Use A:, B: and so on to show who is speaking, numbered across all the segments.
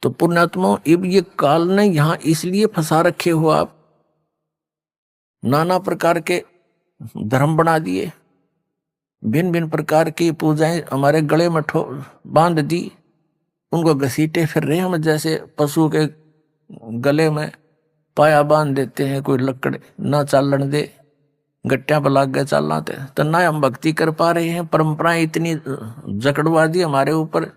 A: तो पुण्यात्मा अब ये काल ने यहां इसलिए फंसा रखे हो आप, नाना प्रकार के धर्म बना दिए, भिन्न भिन्न प्रकार की पूजाएं हमारे गले में बांध दी, उनको घसीटे फिर रहे हम जैसे पशु के गले में पाया बांध देते हैं, कोई लकड़ ना चालन दे, गट्टियां पर लाग गए चालना थे, तो ना हम भक्ति कर पा रहे हैं। परंपराएं इतनी जकड़वा दी हमारे ऊपर,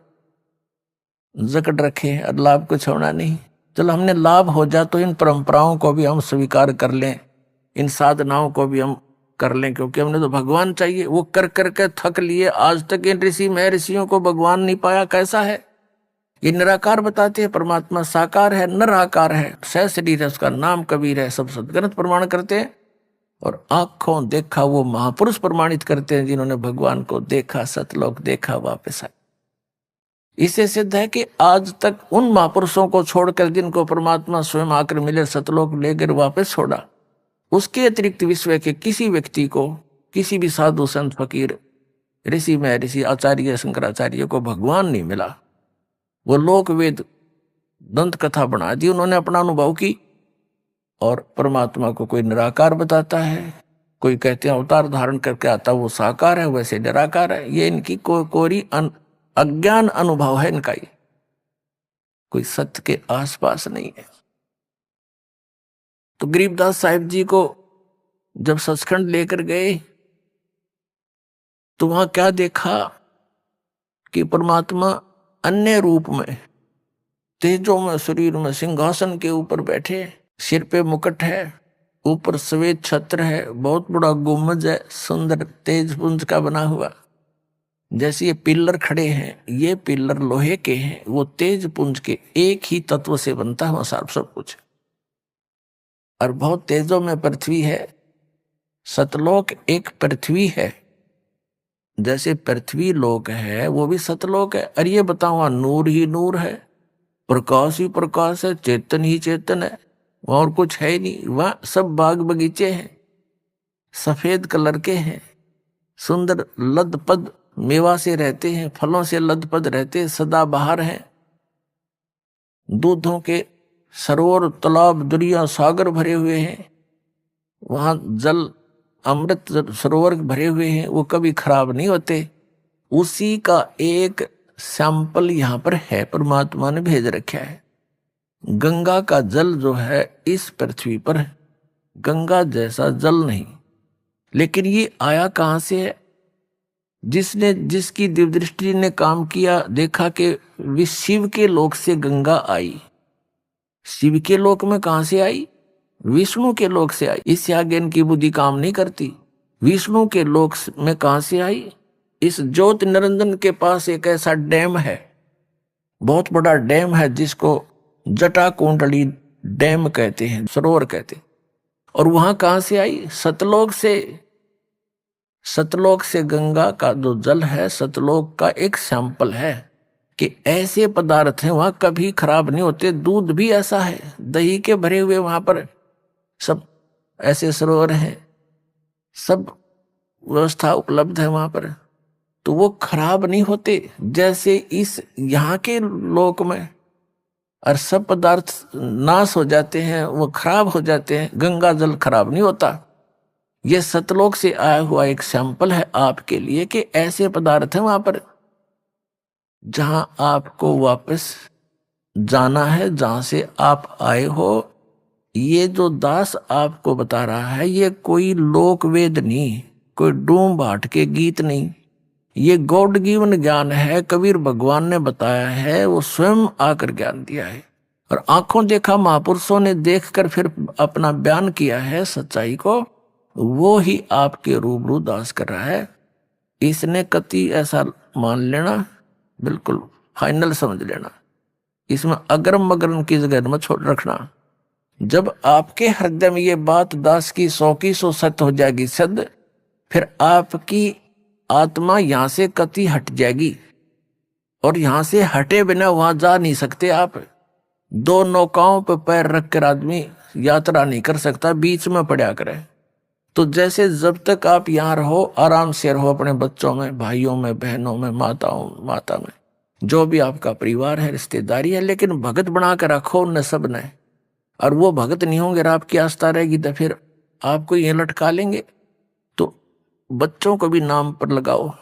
A: जकड़ रखे और लाभ को छोड़ना नहीं। चलो हमने लाभ हो जा तो इन परंपराओं को भी हम स्वीकार कर लें, इन साधनाओं को भी हम कर लें, क्योंकि हमने तो भगवान चाहिए। वो कर करके थक लिए, आज तक इन ऋषि महर्षियों को भगवान नहीं पाया। कैसा है ये? निराकार बताते हैं, परमात्मा साकार है, निराकार है, सह शरीर है, उसका नाम कबीर है, सब सदग्रंथ प्रमाण करते हैं। और आंखों देखा वो महापुरुष प्रमाणित करते हैं, जिन्होंने भगवान को देखा, सतलोक देखा, वापस आए। इससे सिद्ध है कि आज तक उन महापुरुषों को छोड़कर जिनको परमात्मा स्वयं आकर मिले, सतलोक लेकर वापस छोड़ा, उसके अतिरिक्त विश्व के किसी व्यक्ति को, किसी भी साधु संत फकीर ऋषि महर्षि आचार्य शंकराचार्य को भगवान नहीं मिला। वो लोक वेद दंत कथा बना दी उन्होंने, अपना अनुभव की। और परमात्मा को कोई निराकार बताता है, कोई कहते हैं अवतार धारण करके आता वो साकार है, वैसे निराकार है। ये इनकी कोरी अज्ञान अनुभव है इनका, ये कोई सत्य के आसपास नहीं है। तो गरीबदास साहिब जी को जब सचखंड लेकर गए तो वहां क्या देखा कि परमात्मा अन्य रूप में, तेजों में, शरीर में, सिंहासन के ऊपर बैठे, सिर पे मुकुट है, ऊपर श्वेत छत्र है, बहुत बड़ा गुम्बज है, सुंदर तेज पुंज का बना हुआ। जैसे ये पिल्लर खड़े हैं, ये पिल्लर लोहे के हैं, वो तेज पुंज के एक ही तत्व से बनता है वहां सब कुछ। और बहुत तेजों में पृथ्वी है। सतलोक एक पृथ्वी है, जैसे पृथ्वी लोक है वो भी सतलोक है। और ये बताओ वहां नूर ही नूर है, प्रकाश ही प्रकाश है, चेतन ही चेतन है, वहां और कुछ है ही नहीं। वहां सब बाग बगीचे हैं, सफेद कलर के हैं, सुंदर लदपद मेवा से रहते हैं, फलों से लदपद रहते हैं, सदा बाहर हैं। दूधों के सरोवर, तालाब, दरिया, सागर भरे हुए हैं। वहां जल अमृत सरोवर भरे हुए हैं, वो कभी खराब नहीं होते। उसी का एक सैंपल यहाँ पर है, परमात्मा ने भेज रखा है। गंगा का जल जो है इस पृथ्वी पर है, गंगा जैसा जल नहीं। लेकिन ये आया कहां से है? जिसकी दिव्य दृष्टि ने काम किया, देखा कि शिव के लोक से गंगा आई। शिव के लोक में कहां से आई? विष्णु के लोक से आई। इससे आगे इनकी बुद्धि काम नहीं करती। विष्णु के लोक में कहां से आई? इस ज्योति निरंजन के पास एक ऐसा डैम है, बहुत बड़ा डैम है, जिसको जटा कुंडली डैम कहते हैं, सरोवर कहते हैं। और वहां कहां से आई? सतलोक से। सतलोक से गंगा का जो जल है, सतलोक का एक सैंपल है कि ऐसे पदार्थ हैं वहां कभी खराब नहीं होते। दूध भी ऐसा है, दही के भरे हुए वहां पर सब ऐसे सरोवर हैं, सब व्यवस्था उपलब्ध है वहां पर, तो वो खराब नहीं होते जैसे इस यहाँ के लोक में। और सब पदार्थ नाश हो जाते हैं, वो खराब हो जाते हैं। गंगा जल खराब नहीं होता। ये सतलोक से आया हुआ एक सैंपल है आपके लिए कि ऐसे पदार्थ हैं वहां पर जहां आपको वापस जाना है, जहां से आप आए हो। ये जो दास आपको बता रहा है, ये कोई लोक वेद नहीं, कोई डूम भाट के गीत नहीं, ये गॉड गिवन ज्ञान है। कबीर भगवान ने बताया है, वो स्वयं आकर ज्ञान दिया है। और आंखों देखा महापुरुषों ने देखकर फिर अपना बयान किया है सच्चाई को, वो ही आपके रूबरू दास कर रहा है। इसने कति ऐसा मान लेना, बिल्कुल फाइनल समझ लेना। इसमें अगरम मगरम की जगह में छोड़ रखना। जब आपके हृदय में ये बात दास की 100 सत्य हो जाएगी सिद्ध, फिर आपकी आत्मा यहां से कति हट जाएगी। और यहां से हटे बिना वहां जा नहीं सकते आप। दो नौकाओं पर पैर रखकर आदमी यात्रा नहीं कर सकता, बीच में पड़ा करे। तो जैसे जब तक आप यहाँ रहो, आराम से रहो अपने बच्चों में, भाइयों में, बहनों में, माता में, जो भी आपका परिवार है, रिश्तेदारी है, लेकिन भगत बना कर रखो उन सब ने। और वो भगत नहीं होंगे और आपकी आस्था रहेगी तो फिर आपको ये लटका लेंगे। तो बच्चों को भी नाम पर लगाओ,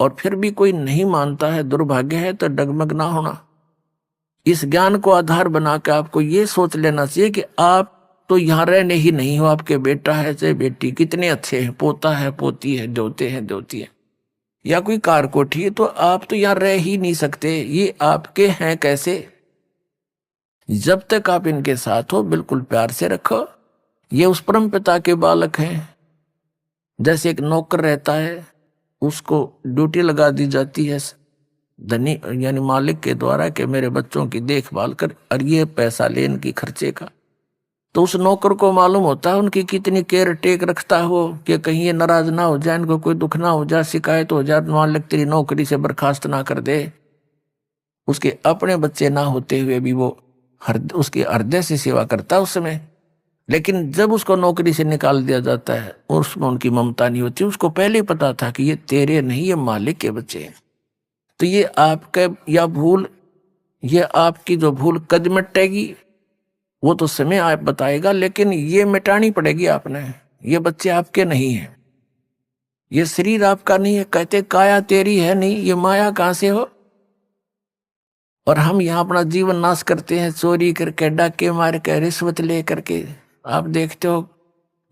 A: और फिर भी कोई नहीं मानता है, दुर्भाग्य है, तो डगमग ना होना। इस ज्ञान को आधार बना के आपको ये सोच लेना चाहिए कि आप तो यहाँ रहने ही नहीं हो, आपके बेटा है चाहे बेटी कितने अच्छे हैं, पोता है पोती है, दोते हैं दोती है, या कोई कार कोठी है, तो आप तो यहाँ रह ही नहीं सकते। ये आपके हैं कैसे? जब तक आप इनके साथ हो बिल्कुल प्यार से रखो। ये उस परम पिता के बालक हैं। जैसे एक नौकर रहता है, उसको ड्यूटी लगा दी जाती है धनी यानी मालिक के द्वारा कि मेरे बच्चों की देखभाल कर, और ये पैसा ले इनकी खर्चे का। तो उस नौकर को मालूम होता है उनकी कितनी केयर टेक रखता हो कि कहीं ये नाराज ना हो जाए, इनको कोई दुख ना हो जाए, शिकायत हो जाए, मालिक तेरी नौकरी से बर्खास्त ना कर दे। उसके अपने बच्चे ना होते हुए भी वो उसके हृदय से सेवा करता है उस समय। लेकिन जब उसको नौकरी से निकाल दिया जाता है और उसमें उनकी ममता नहीं होती, उसको पहले ही पता था कि ये तेरे नहीं, ये मालिक के बच्चे हैं। तो ये आपके या भूल, ये आपकी जो भूल कद मिटेगी वो तो समय आप बताएगा, लेकिन ये मिटानी पड़ेगी आपने। ये बच्चे आपके नहीं हैं, ये शरीर आपका नहीं है। कहते काया तेरी है नहीं, ये माया कहां से हो? और हम यहाँ अपना जीवन नाश करते हैं, चोरी करके, डाके मार के, रिश्वत ले करके। आप देखते हो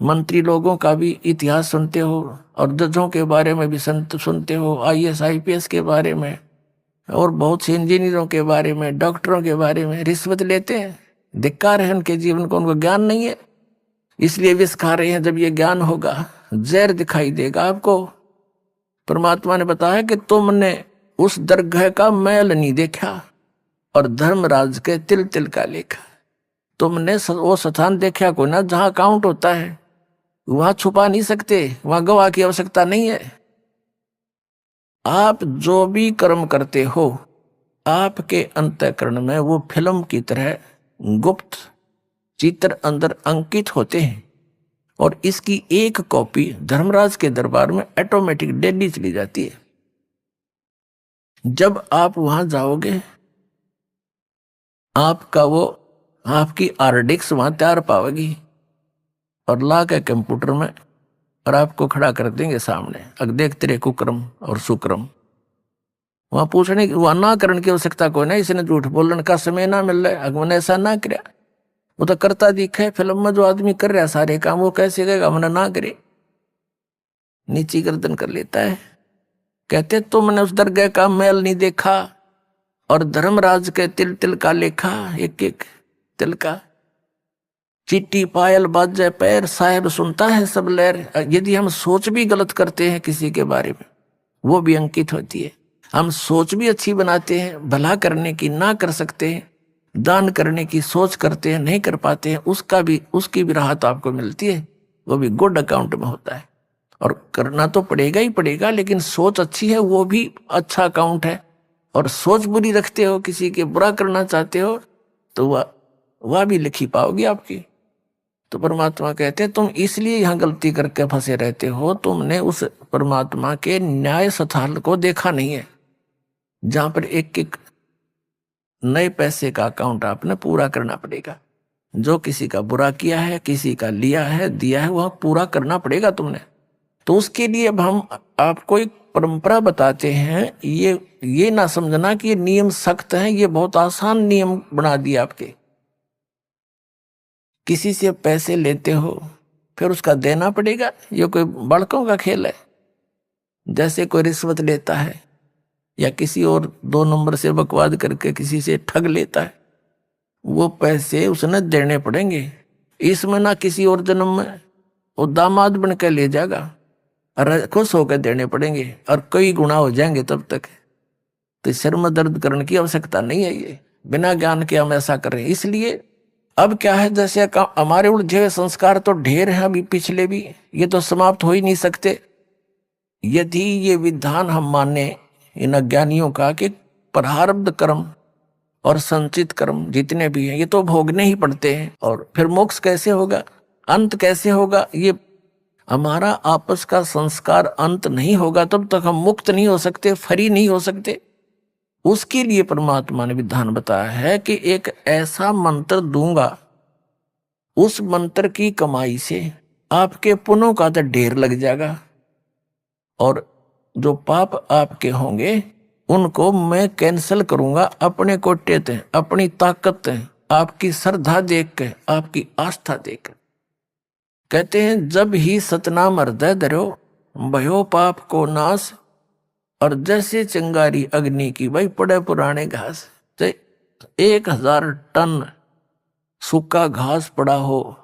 A: मंत्री लोगों का भी इतिहास सुनते हो, और जजों के बारे में भी सुनते हो, आईएएस आईपीएस के बारे में, और बहुत से इंजीनियरों के बारे में, डॉक्टरों के बारे में रिश्वत लेते हैं। धिक्कार है उनके जीवन को, उनको ज्ञान नहीं है, इसलिए विष खा रहे हैं। जब ये ज्ञान होगा जहर दिखाई देगा आपको। परमात्मा ने बताया कि तुमने उस दरगाह का मैल नहीं देखा और धर्मराज के तिल तिल का लेखा। तुमने वो स्थान देखा को ना जहां काउंट होता है, वहां छुपा नहीं सकते, वहां गवाह की आवश्यकता नहीं है। आप जो भी कर्म करते हो, आपके अंतःकरण में वो फिल्म की तरह गुप्त चित्र अंदर अंकित होते हैं, और इसकी एक कॉपी धर्मराज के दरबार में ऑटोमेटिक डेली चली जाती है। जब आप वहां जाओगे, आपका वो आपकी आरडिक्स वहां तैयार पाओगी, और ला के कंप्यूटर में और आपको खड़ा कर देंगे सामने, अब देख तेरे कुक्रम और सुक्रम। वहां पूछने की, वहां ना करने की आवश्यकता कोई नहीं। इसने झूठ बोलने का समय ना मिल रहा है, अगमन ऐसा ना करे, वो तो करता दिखा है। फिल्म में जो आदमी कर रहा है सारे काम, वो कैसे कहेगा हमने ना करे? नीची गर्दन कर लेता है। कहते तुमने उस दरगाह का मैल नहीं देखा और धर्मराज के तिल तिल का लेखा, एक एक तिल का। चिट्टी पायल बाजे पैर, साहेब सुनता है सब लहर। यदि हम सोच भी गलत करते हैं किसी के बारे में, वो भी अंकित होती है। हम सोच भी अच्छी बनाते हैं, भला करने की ना कर सकते हैं, दान करने की सोच करते हैं नहीं कर पाते हैं, उसकी भी राहत आपको मिलती है, वो भी गुड अकाउंट में होता है। और करना तो पड़ेगा ही पड़ेगा, लेकिन सोच अच्छी है वो भी अच्छा अकाउंट है। और सोच बुरी रखते हो, किसी के बुरा करना चाहते हो, तो वह भी लिखी पाओगी आपकी। तो परमात्मा कहते हैं तुम इसलिए यहां गलती करके फंसे रहते हो, तुमने उस परमात्मा के न्याय स्थल को देखा नहीं है, जहां पर एक एक नए पैसे का अकाउंट आपने पूरा करना पड़ेगा। जो किसी का बुरा किया है, किसी का लिया है, दिया है, वह पूरा करना पड़ेगा तुमने। तो उसके लिए अब हम आपको एक परंपरा बताते हैं। ये ना समझना कि ये नियम सख्त हैं, ये बहुत आसान नियम बना दिए आपके। किसी से पैसे लेते हो फिर उसका देना पड़ेगा, ये कोई बड़कों का खेल है? जैसे कोई रिश्वत लेता है या किसी और 2 नंबर से बकवाद करके किसी से ठग लेता है, वो पैसे उसने देने पड़ेंगे। इसमें ना किसी और जन्म में वो दामाद बन के ले जाएगा और खुश होकर देने पड़ेंगे, और कई गुना हो जाएंगे तब तक। तो सिर में दर्द करने की आवश्यकता नहीं है, ये बिना ज्ञान के हम ऐसा कर रहे हैं। इसलिए अब क्या है, जैसे हमारे उलझे हुए संस्कार तो ढेर हैं अभी पिछले भी, ये तो समाप्त हो ही नहीं सकते। यदि ये विधान हम माने इन अज्ञानियों का कि प्रारब्ध कर्म और संचित कर्म जितने भी हैं ये तो भोगने ही पड़ते हैं, और फिर मोक्ष कैसे होगा, अंत कैसे होगा? ये हमारा आपस का संस्कार अंत नहीं होगा तब तक हम मुक्त नहीं हो सकते, फ्री नहीं हो सकते। उसके लिए परमात्मा ने विधान बताया है कि एक ऐसा मंत्र दूंगा, उस मंत्र की कमाई से आपके पुण्यों का तो ढेर लग जाएगा, और जो पाप आपके होंगे उनको मैं कैंसल करूंगा अपने कोटे ते, अपनी ताकत ते, आपकी श्रद्धा देख के, आपकी आस्था देख के। कहते हैं जब ही सतनाम हृदय धरो भयो पाप को नाश, और जैसे चिंगारी अग्नि की भाई पड़े पुराने घास। तो 1000 टन सूखा घास पड़ा हो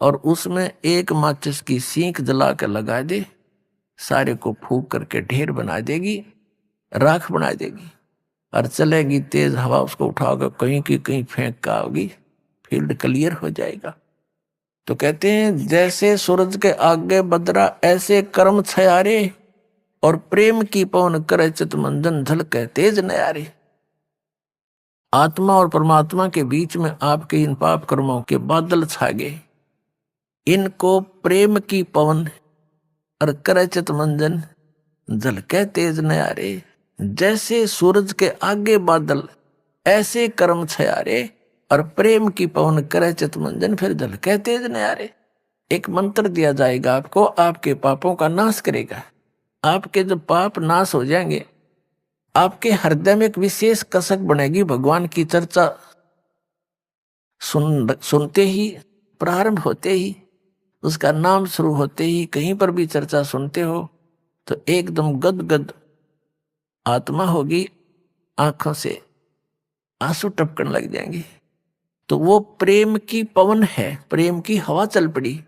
A: और उसमें एक माचिस की सीख जला के लगा दे, सारे को फूक करके ढेर बना देगी, राख बना देगी, और चलेगी तेज हवा उसको उठाकर कहीं की कहीं फेंक का होगी, फील्ड क्लियर हो जाएगा। तो कहते हैं जैसे सूरज के आगे बदरा ऐसे कर्म छयारे, और प्रेम की पवन करे चित मंजन झलके तेज नयारे। आत्मा और परमात्मा के बीच में आपके इन पाप कर्मों के बादल छा गए, इनको प्रेम की पवन और करे चित मंजन झलके तेज नयारे। जैसे सूरज के आगे बादल ऐसे कर्म छयारे, और प्रेम की पवन करे चित मंजन फिर झलके तेज नयारे। एक मंत्र दिया जाएगा आपको, आपके पापों का नाश करेगा। आपके जब पाप नाश हो जाएंगे, आपके हृदय में एक विशेष कसक बनेगी। भगवान की चर्चा सुनते ही, प्रारंभ होते ही, उसका नाम शुरू होते ही, कहीं पर भी चर्चा सुनते हो तो एकदम गदगद आत्मा होगी, आंखों से आंसू टपकने लग जाएंगे। तो वो प्रेम की पवन है, प्रेम की हवा चल पड़ी,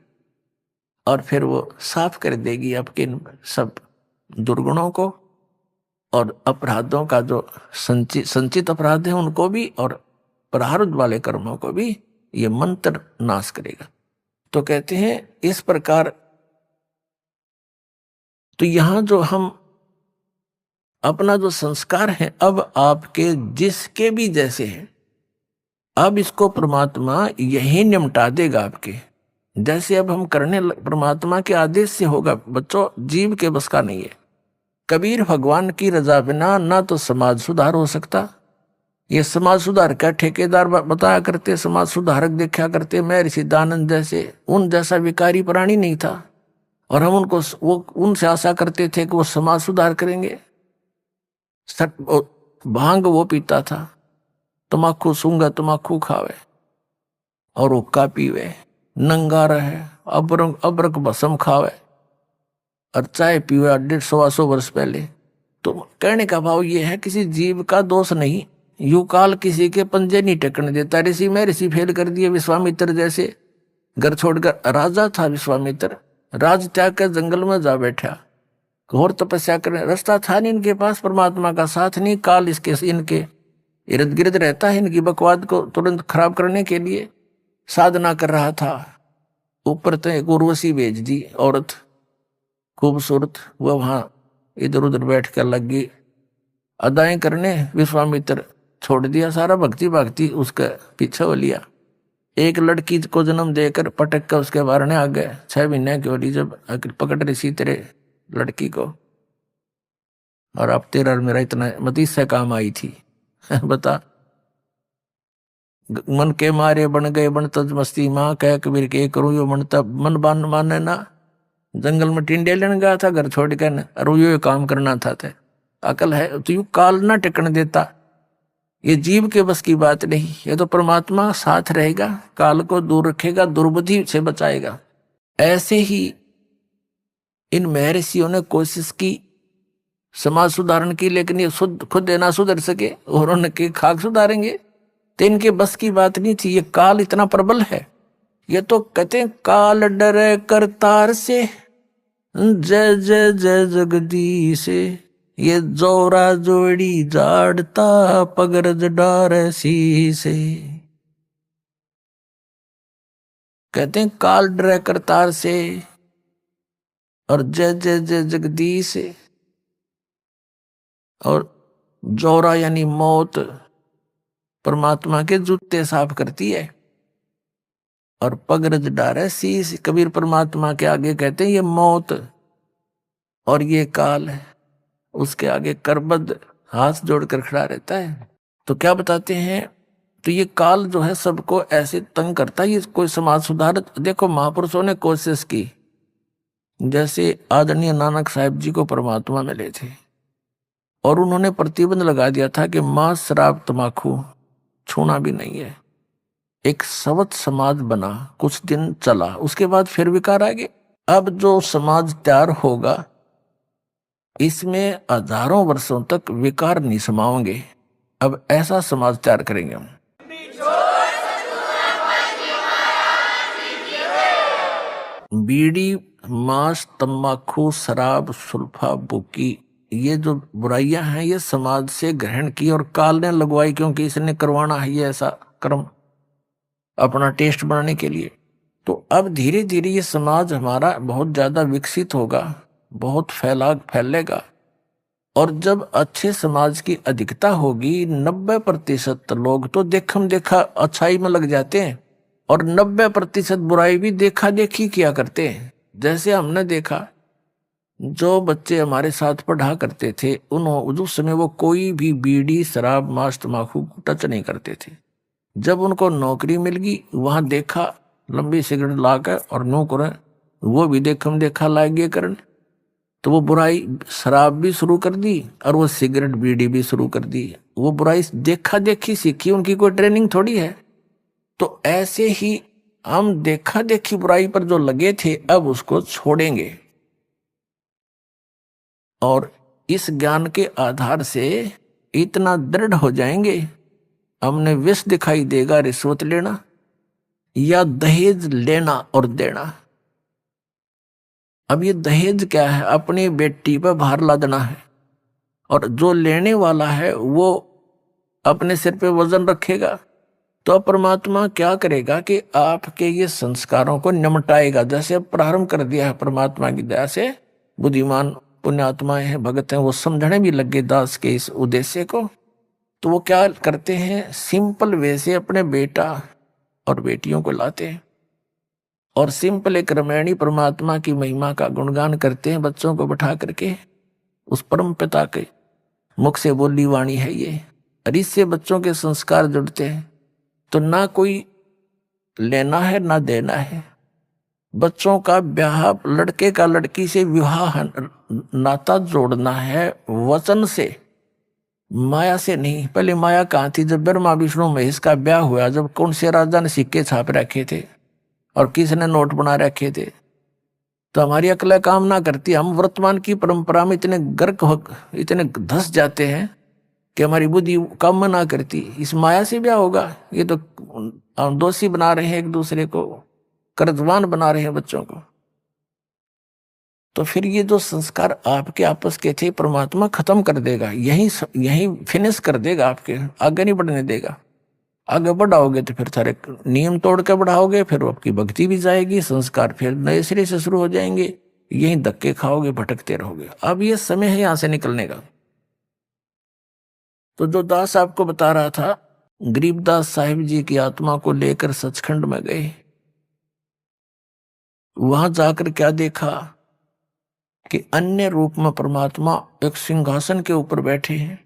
A: और फिर वो साफ कर देगी आपके सब दुर्गुणों को, और अपराधों का जो संचित अपराध है उनको भी, और प्रारब्ध वाले कर्मों को भी ये मंत्र नाश करेगा। तो कहते हैं इस प्रकार। तो यहां जो हम अपना जो संस्कार है, अब आपके जिसके भी जैसे हैं, अब इसको परमात्मा यही निमटा देगा आपके। जैसे अब हम करने परमात्मा के आदेश से होगा बच्चों, जीव के बस का नहीं है। कबीर भगवान की रजा बिना ना तो समाज सुधार हो सकता। ये समाज सुधार का ठेकेदार बताया करते, समाज सुधारक देखा करते, महर्षि दयानंद जैसे, उन जैसा विकारी प्राणी नहीं था, और हम उनको वो उनसे आशा करते थे कि वो समाज सुधार करेंगे। भांग वो पीता था, तमाकू सूंगा तमाकू खावे, और हुक्का पीवे, नंगा रहे, अबरक भस्म खावे, और चाय पीवे 150-100 वर्ष पहले। तो कहने का भाव ये है, किसी जीव का दोष नहीं, यू काल किसी के पंजे नहीं टेकने देता। ऋषि में ऋषि फेल कर दिए, विश्वामित्र जैसे घर छोड़कर, राजा था विश्वामित्र, राज त्याग कर जंगल में जा बैठा, घोर तपस्या करने, रास्ता था नहीं इनके पास, परमात्मा का साथ नहीं, काल इसके इनके इर्द गिर्द रहता है, इनकी बकवाद को तुरंत खराब करने के लिए साधना कर रहा था। ऊपर तो एक उर्वशी भेज दी औरत खूबसूरत, वह वहां इधर उधर बैठ कर लगी अदाएं करने। विश्वामित्र छोड़ दिया सारा, भक्ति भक्ति उसका पीछे हो लिया। एक लड़की को जन्म देकर पटक कर उसके बारने आ गए। 6 महीने की होली जब पकड़ रही सी तेरे लड़की को, और अब तेरा और मेरा इतना मतीस से काम आई थी बता। मन के मारे बन गए बन तज मस्ती माँ, कह कबीर के करूं यो मन, तब मन बान माने ना। जंगल में टिंडे लेने गया था घर छोड़ कर, और यो काम करना था। अकल है तो यू काल ना टिकने देता। ये जीव के बस की बात नहीं, ये तो परमात्मा साथ रहेगा, काल को दूर रखेगा, दुर्बुद्धि से बचाएगा। ऐसे ही इन महर्षियों ने कोशिश की समाज सुधारण की, लेकिन ये खुद ना सुधर सके, और उनके खाक सुधारेंगे तो इनके बस की बात नहीं थी। ये काल इतना प्रबल है। ये तो कहते हैं काल डरे करतार से, जय जय जय जगदीश से, ये जोरा जोड़ी जाड़ता पगरज डार सी से। कहते हैं काल डरे करतार से, और जय जय जय जगदीश से, और जोरा यानी मौत परमात्मा के जूते साफ करती है, और पगरज डारे शीश, कबीर परमात्मा के आगे कहते हैं ये मौत और ये काल है, उसके आगे करबद्ध हाथ जोड़कर खड़ा रहता है। तो क्या बताते हैं, तो ये काल जो है सबको ऐसे तंग करता है। ये कोई समाज सुधार, देखो महापुरुषों ने कोशिश की, जैसे आदरणीय नानक साहिब जी को परमात्मा मिले थे और उन्होंने प्रतिबंध लगा दिया था कि मांस शराब तमाकू छूना भी नहीं है। एक सवत समाज बना, कुछ दिन चला, उसके बाद फिर विकार आ गए। अब जो समाज तैयार होगा इसमें हजारों वर्षों तक विकार नहीं समाओगे। अब ऐसा समाज तैयार करेंगे हम। बीड़ी, मांस, तम्बाकू, शराब, सुल्फा, बुकी, ये जो बुराइयां हैं ये समाज से ग्रहण की और काल ने लगवाई, क्योंकि इसने करवाना है ये ऐसा कर्म अपना टेस्ट बनाने के लिए। तो अब धीरे धीरे ये समाज हमारा बहुत ज्यादा विकसित होगा, बहुत फैलेगा। और जब अच्छे समाज की अधिकता होगी, 90% लोग तो देखम देखा अच्छाई में लग जाते हैं और 90% बुराई भी देखा देखी किया करते हैं। जैसे हमने देखा, जो बच्चे हमारे साथ पढ़ा करते थे उन्होंने उस समय वो कोई भी बीड़ी शराब मांस तम्बाकू टच नहीं करते थे। जब उनको नौकरी मिल गई, वहां देखा लंबी सिगरेट लाकर और नो करें, वो भी देखम देखा लागे करने, तो वो बुराई शराब भी शुरू कर दी और वो सिगरेट बीड़ी भी शुरू कर दी। वो बुराई देखा देखी सीखी, उनकी कोई ट्रेनिंग थोड़ी है। तो ऐसे ही हम देखा देखी बुराई पर जो लगे थे अब उसको छोड़ेंगे और इस ज्ञान के आधार से इतना दृढ़ हो जाएंगे, हमने विष दिखाई देगा रिश्वत लेना या दहेज लेना और देना। अब ये दहेज क्या है, अपनी बेटी पर भार लादना है और जो लेने वाला है वो अपने सिर पे वजन रखेगा। तो परमात्मा क्या करेगा कि आपके ये संस्कारों को निमटाएगा। जैसे अब प्रारंभ कर दिया है परमात्मा की दया से, बुद्धिमान पुण्यात्माएं हैं, भगत हैं, वो समझने भी लगे दास के इस उद्देश्य को। तो वो क्या करते हैं, सिंपल वे से अपने बेटा और बेटियों को लाते हैं और सिंपल एक रामायणी परमात्मा की महिमा का गुणगान करते हैं, बच्चों को बैठा करके। उस परम पिता के मुख से बोली वाणी है ये, और इससे बच्चों के संस्कार जुड़ते हैं। तो ना कोई लेना है ना देना है, बच्चों का ब्याह, लड़के का लड़की से विवाह नाता जोड़ना है वचन से, माया से नहीं। पहले माया कहाँ थी, जब ब्रह्मा विष्णु महेश का ब्याह हुआ, जब कौन से राजा ने सिक्के छाप रखे थे और किसने नोट बना रखे थे। तो हमारी अकल काम ना करती, हम वर्तमान की परंपरा में इतने गर्क हो, इतने धस जाते हैं कि हमारी बुद्धि काम ना करती। इस माया से ब्याह होगा, ये तो हम दोषी बना रहे हैं एक दूसरे को, कर्जवान बना रहे हैं बच्चों को। तो फिर ये जो संस्कार आपके आपस के थे परमात्मा खत्म कर देगा, यही फिनिश कर देगा, आपके आगे नहीं बढ़ने देगा। आगे बढ़ाओगे तो फिर सारे नियम तोड़ के बढ़ाओगे, फिर आपकी भक्ति भी जाएगी, संस्कार फिर नए सिरे से शुरू हो जाएंगे, यही धक्के खाओगे, भटकते रहोगे। अब ये समय है यहां से निकलने का। तो जो दास आपको बता रहा था, गरीबदास साहिब जी की आत्मा को लेकर सचखंड में गए, वहां जाकर क्या देखा कि अन्य रूप में परमात्मा एक सिंहासन के ऊपर बैठे हैं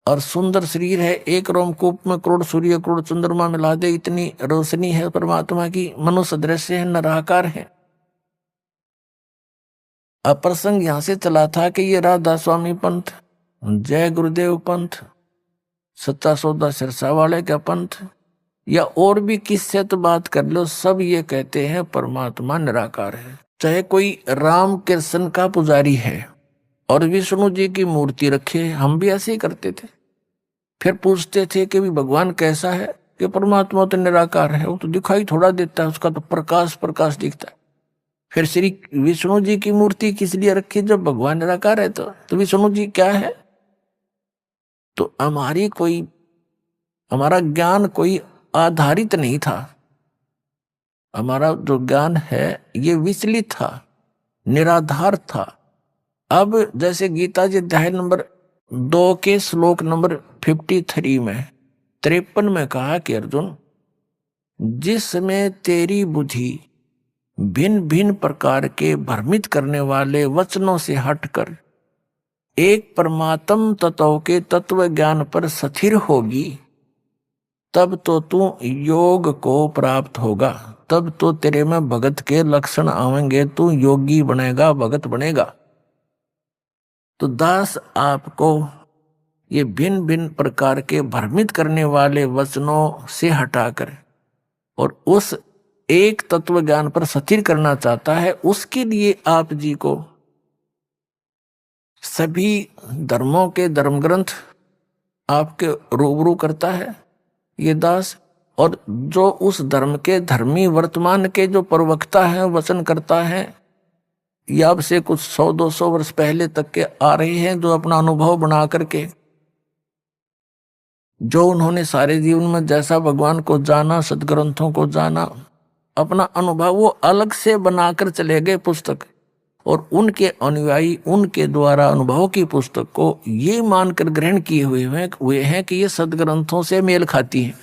A: और सुंदर शरीर है, एक रोमकूप में करोड़ सूर्य करोड़ चंद्रमा मिला दे इतनी रोशनी है परमात्मा की, मनुष्य दृश्य है, निराकार है। अब प्रसंग यहां से चला था कि ये राधा स्वामी पंथ, जय गुरुदेव पंथ, सच्चा सौदा सिरसा वाले का पंथ, या और भी किससे तो बात कर लो, सब ये कहते हैं परमात्मा निराकार है। चाहे कोई राम कृष्ण का पुजारी है और विष्णु जी की मूर्ति रखे, हम भी ऐसे ही करते थे। फिर पूछते थे कि भी भगवान कैसा है, कि परमात्मा तो निराकार है, वो तो दिखाई थोड़ा देता है, उसका तो प्रकाश प्रकाश दिखता है। फिर श्री विष्णु जी की मूर्ति किस लिए रखी, जब भगवान निराकार है तो विष्णु जी क्या है। तो हमारा ज्ञान कोई आधारित नहीं था, हमारा जो ज्ञान है ये विचलित था, निराधार था। अब जैसे गीता जी अध्याय नंबर 2 के श्लोक नंबर 53 में 53 में कहा कि अर्जुन, जिसमें तेरी बुद्धि भिन्न भिन्न प्रकार के भ्रमित करने वाले वचनों से हटकर एक परमात्म तत्व के तत्व ज्ञान पर स्थिर होगी, तब तो तू योग को प्राप्त होगा, तब तो तेरे में भगत के लक्षण आवेंगे, तू योगी बनेगा, भगत बनेगा। तो दास आपको ये भिन्न भिन्न प्रकार के भ्रमित करने वाले वचनों से हटाकर और उस एक तत्व ज्ञान पर स्थिर करना चाहता है, उसके लिए आप जी को सभी धर्मों के धर्म ग्रंथ आपके रूबरू करता है ये दास। और जो उस धर्म के धर्मी वर्तमान के जो प्रवक्ता है, वचन करता है, या अब से कुछ 100-200 वर्ष पहले तक के आ रहे हैं, जो अपना अनुभव बना करके, जो उन्होंने सारे जीवन में जैसा भगवान को जाना, सदग्रंथों को जाना, अपना अनुभव वो अलग से बनाकर चले गए पुस्तक, और उनके अनुयायी उनके द्वारा अनुभव की पुस्तक को ये मानकर ग्रहण किए हुए हैं कि ये सदग्रंथों से मेल खाती है,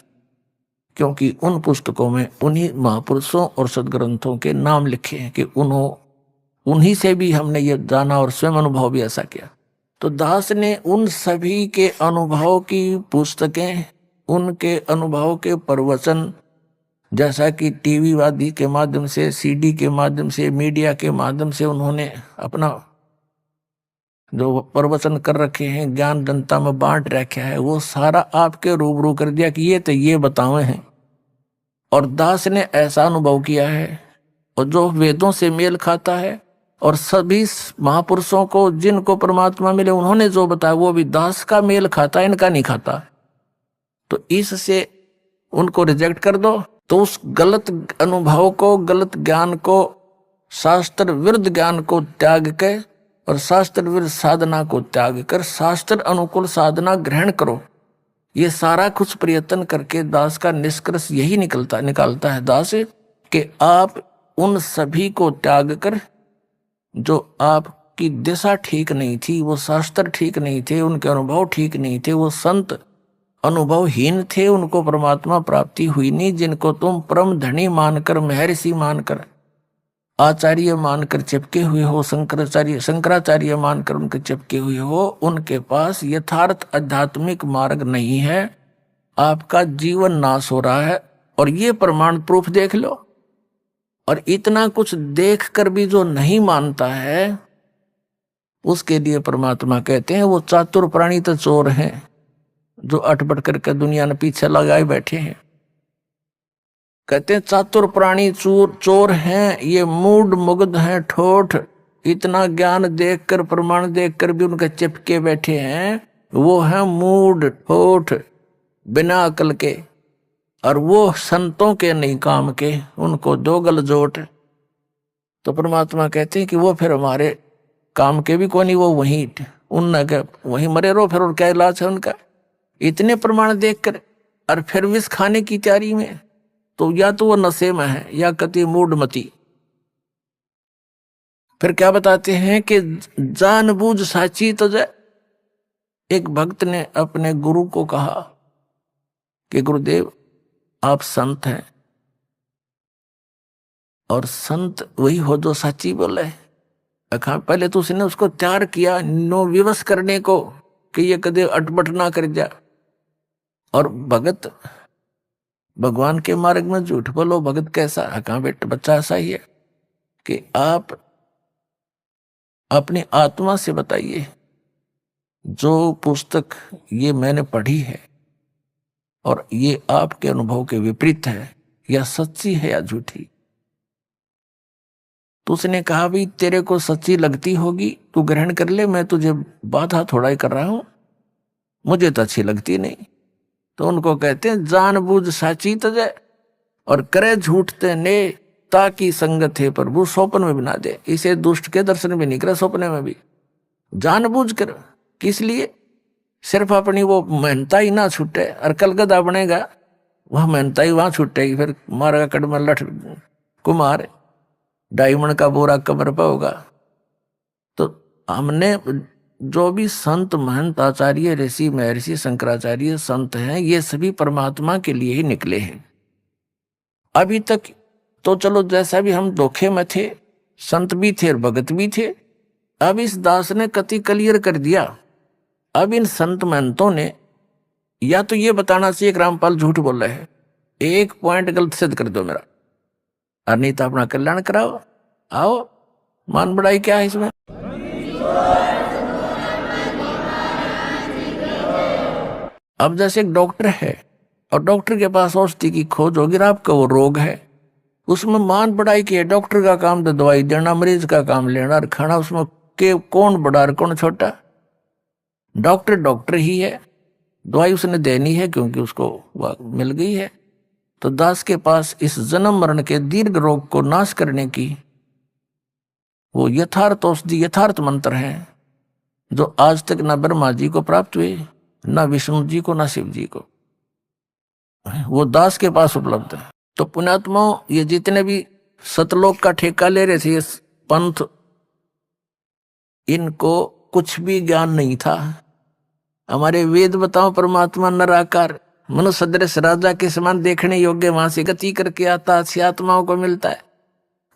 A: क्योंकि उन पुस्तकों में उन्हीं महापुरुषों और सदग्रंथों के नाम लिखे हैं कि उन्हीं से भी हमने ये जाना और स्वयं अनुभव भी ऐसा किया। तो दास ने उन सभी के अनुभव की पुस्तकें, उनके अनुभव के प्रवचन, जैसा कि टीवी आदि के माध्यम से, सीडी के माध्यम से, मीडिया के माध्यम से उन्होंने अपना जो प्रवचन कर रखे हैं, ज्ञान जनता में बांट रखा है, वो सारा आपके रूबरू कर दिया कि ये तो ये बतावे हैं। और दास ने ऐसा अनुभव किया है, और जो वेदों से मेल खाता है, और सभी महापुरुषों को जिनको परमात्मा मिले उन्होंने जो बताया वो भी दास का मेल खाता है, इनका नहीं खाता। तो इससे उनको रिजेक्ट कर दो, तो उस गलत अनुभव को, गलत ज्ञान को, शास्त्र विरुद्ध ज्ञान को त्याग के और शास्त्र विरुद्ध साधना को त्याग कर शास्त्र अनुकूल साधना ग्रहण करो। ये सारा कुछ प्रयत्न करके दास का निष्कर्ष यही निकालता है दास कि आप उन सभी को त्याग कर, जो आपकी दिशा ठीक नहीं थी, वो शास्त्र ठीक नहीं थे, उनके अनुभव ठीक नहीं थे, वो संत अनुभवहीन थे, उनको परमात्मा प्राप्ति हुई नहीं, जिनको तुम परम धनी मानकर, महर्षि मानकर, आचार्य मानकर चिपके हुए हो, शंकराचार्य मानकर उनके चिपके हुए हो, उनके पास यथार्थ आध्यात्मिक मार्ग नहीं है, आपका जीवन नाश हो रहा है। और ये प्रमाण प्रूफ देख लो। और इतना कुछ देख कर भी जो नहीं मानता है, उसके लिए परमात्मा कहते हैं वो चातुर प्राणी तो चोर हैं, जो अटपट करके दुनिया ने पीछे लगाए बैठे हैं। कहते हैं चातुर प्राणी चोर हैं, ये मूड मुग्ध हैं, ठोठ, इतना ज्ञान देखकर, प्रमाण देखकर भी उनके चिपके बैठे हैं, वो हैं मूड ठोठ, बिना अकल के, और वो संतों के नहीं काम के, उनको दो गलजोट। तो परमात्मा कहते हैं कि वो फिर हमारे काम के भी कोई नहीं, वो वहीं मरे रहो, फिर और क्या इलाज है उनका। इतने प्रमाण देखकर और फिर विष खाने की तैयारी में, तो या तो वो नशे में है या कति मूढ़मती। फिर क्या बताते हैं कि जानबूझ साची तुझे। एक भक्त ने अपने गुरु को कहा कि गुरुदेव आप संत हैं, और संत वही हो जो सच्ची बोले। पहले तो उसने उसको तैयार किया नो विवश करने को कि ये कदे अटपट ना कर जा। और भगत भगवान के मार्ग में झूठ बोलो, भगत कैसा? कहाँ बेटा बच्चा ऐसा ही है कि आप अपनी आत्मा से बताइए, जो पुस्तक ये मैंने पढ़ी है और ये आपके अनुभव के विपरीत है, या सच्ची है या झूठी। तो उसने कहा भाई तेरे को सच्ची लगती होगी तू ग्रहण कर ले, मैं तुझे बाधा थोड़ा ही कर रहा हूं, मुझे तो अच्छी लगती नहीं। तो उनको कहते हैं जानबूझ साची तजे और करे झूठते ने, ताकि संगत है प्रभु स्वप्न में बना दे। इसे दुष्ट के दर्शन भी नहीं करे, स्वप्न में भी जानबूझ कर। किस लिए? सिर्फ अपनी वो मेहनता ही ना छूटे, और कलगदा बनेगा वह मेहनता ही वहां छूटेगी, फिर मारेगा कड़म लठ कुमार, डायमंड का बोरा कमर पर होगा। तो हमने जो भी संत महंत आचार्य ऋषि महर्षि शंकराचार्य संत हैं, ये सभी परमात्मा के लिए ही निकले हैं। अभी तक तो चलो जैसा भी हम धोखे में थे, संत भी थे और भगत भी थे, अब इस दास ने कति क्लियर कर दिया। अब इन संत महंतों ने या तो ये बताना चाहिए कि रामपाल झूठ बोल रहे हैं, एक पॉइंट गलत सिद्ध कर दो मेरा, और नहीं तो अपना कल्याण कराओ। आओ, मान बढ़ाई क्या है इसमें। अब जैसे एक डॉक्टर है और डॉक्टर के पास औषधि की खोज होगी, आपका वो रोग है, उसमें मान बढ़ाई की है। डॉक्टर का काम तो दवाई देना, मरीज का काम लेना और खाना, उसमें के कौन बड़ा और कौन छोटा। डॉक्टर डॉक्टर ही है, दवाई उसने देनी है क्योंकि उसको वह मिल गई है। तो दास के पास इस जन्म मरण के दीर्घ रोग को नाश करने की वो यथार्थ औषधि, यथार्थ मंत्र हैं, जो आज तक न ब्रह्मा जी को प्राप्त हुए, न विष्णु जी को, न शिव जी को, वो दास के पास उपलब्ध है। तो पुण्यात्माओं, ये जितने भी सतलोक का ठेका ले रहे थे ये पंथ, इनको कुछ भी ज्ञान नहीं था। हमारे वेद बताओ, परमात्मा नराकार मनुष्य सदृश राजा के समान देखने योग्य, वहां से गति करके आता अच्छी आत्माओं को मिलता है।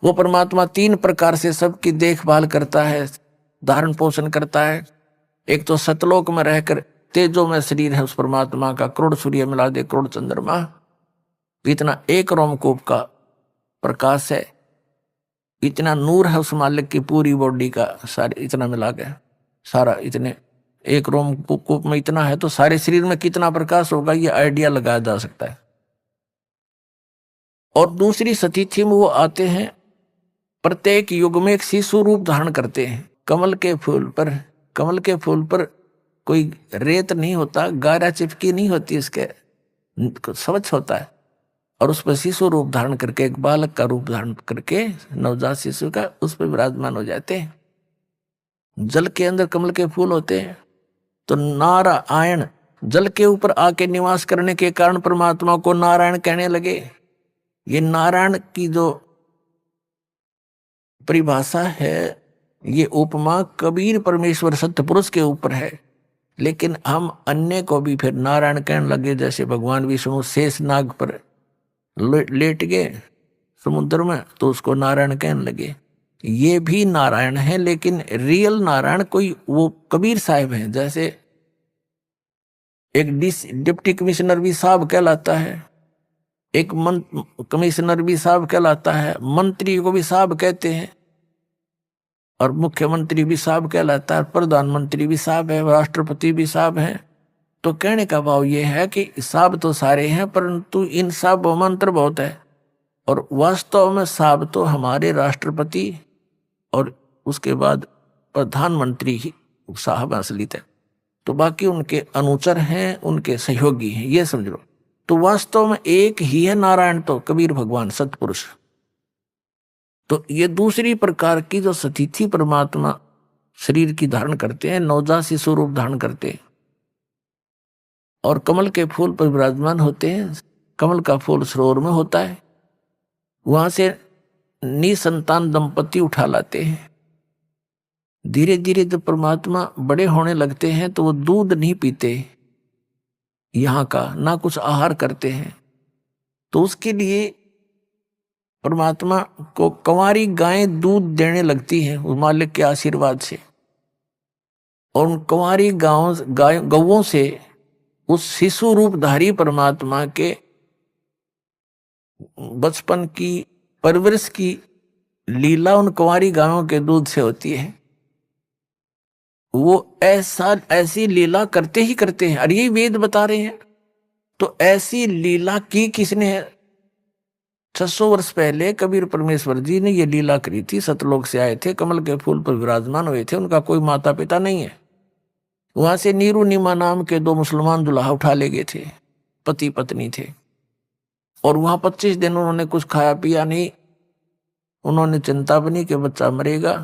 A: वो परमात्मा 3 प्रकार से सबकी देखभाल करता है, धारण पोषण करता है। एक तो सतलोक में रहकर तेजो में शरीर है उस परमात्मा का, करोड़ सूर्य मिला दे करोड़ चंद्रमा, इतना एक रोमकूप का प्रकाश है, इतना नूर है उस मालिक की पूरी बॉडी का, सारे इतना मिला गया सारा, इतने एक रोमकूप में इतना है तो सारे शरीर में कितना प्रकाश होगा ये आइडिया लगाया जा सकता है। और दूसरी सतिथि में वो आते हैं, प्रत्येक युग में एक शिशु रूप धारण करते हैं। कमल के फूल पर कोई रेत नहीं होता, गारा चिपकी नहीं होती, इसके स्वच्छ होता है, और उस पर शिशु रूप धारण करके, एक बालक का रूप धारण करके, नवजात शिशु का, उस पर विराजमान हो जाते हैं। जल के अंदर कमल के फूल होते हैं, तो नारायण जल के ऊपर आके निवास करने के कारण परमात्मा को नारायण कहने लगे। ये नारायण की जो परिभाषा है, ये उपमा कबीर परमेश्वर सत्य पुरुष के ऊपर है, लेकिन हम अन्य को भी फिर नारायण कहने लगे। जैसे भगवान विष्णु शेष नाग पर लेट गए समुद्र में, तो उसको नारायण कहने लगे। ये भी नारायण है, लेकिन रियल नारायण कोई वो कबीर साहब हैं। जैसे एक डिप्टी कमिश्नर भी साहब कहलाता है, एक कमिश्नर भी साहब कहलाता है, मंत्री को भी साहब कहते हैं, और मुख्यमंत्री भी साहब कहलाता है, प्रधानमंत्री भी साहब है, राष्ट्रपति भी साहब है। तो कहने का भाव ये है कि साहब तो सारे हैं, परंतु इन साहब मंत्र बहुत है, और वास्तव में साहब तो हमारे राष्ट्रपति और उसके बाद प्रधानमंत्री ही साहब असलियत है, तो बाकी उनके अनुचर हैं, उनके सहयोगी हैं, ये समझ लो। तो वास्तव में एक ही है नारायण, तो कबीर भगवान सतपुरुष। तो ये दूसरी प्रकार की जो सतिथि परमात्मा शरीर की धारण करते हैं, नवजात शिशु रूप धारण करते हैं, और कमल के फूल पर विराजमान होते हैं। कमल का फूल सरोवर में होता है, वहां से निसंतान दंपति उठा लाते हैं। धीरे धीरे जब परमात्मा बड़े होने लगते हैं तो वो दूध नहीं पीते यहाँ का, ना कुछ आहार करते हैं, तो उसके लिए परमात्मा को कंवारी गायें दूध देने लगती हैं उस मालिक के आशीर्वाद से, और उन कंवारी गौओं से उस शिशु रूपधारी परमात्मा के बचपन की परवरिश की लीला उन कंवारी गायों के दूध से होती है। वो ऐसी लीला करते ही करते हैं, और यही वेद बता रहे हैं। तो ऐसी लीला की किसने है? 600 वर्ष पहले कबीर परमेश्वर जी ने ये लीला करी थी। सतलोक से आए थे, कमल के फूल पर विराजमान हुए थे, उनका कोई माता पिता नहीं है। वहां से नीरू नीमा नाम के 2 मुसलमान दुल्हा उठा ले गए थे, पति पत्नी थे, और वहां 25 दिन उन्होंने कुछ खाया पिया नहीं। उन्होंने चिंता बनी कि बच्चा मरेगा,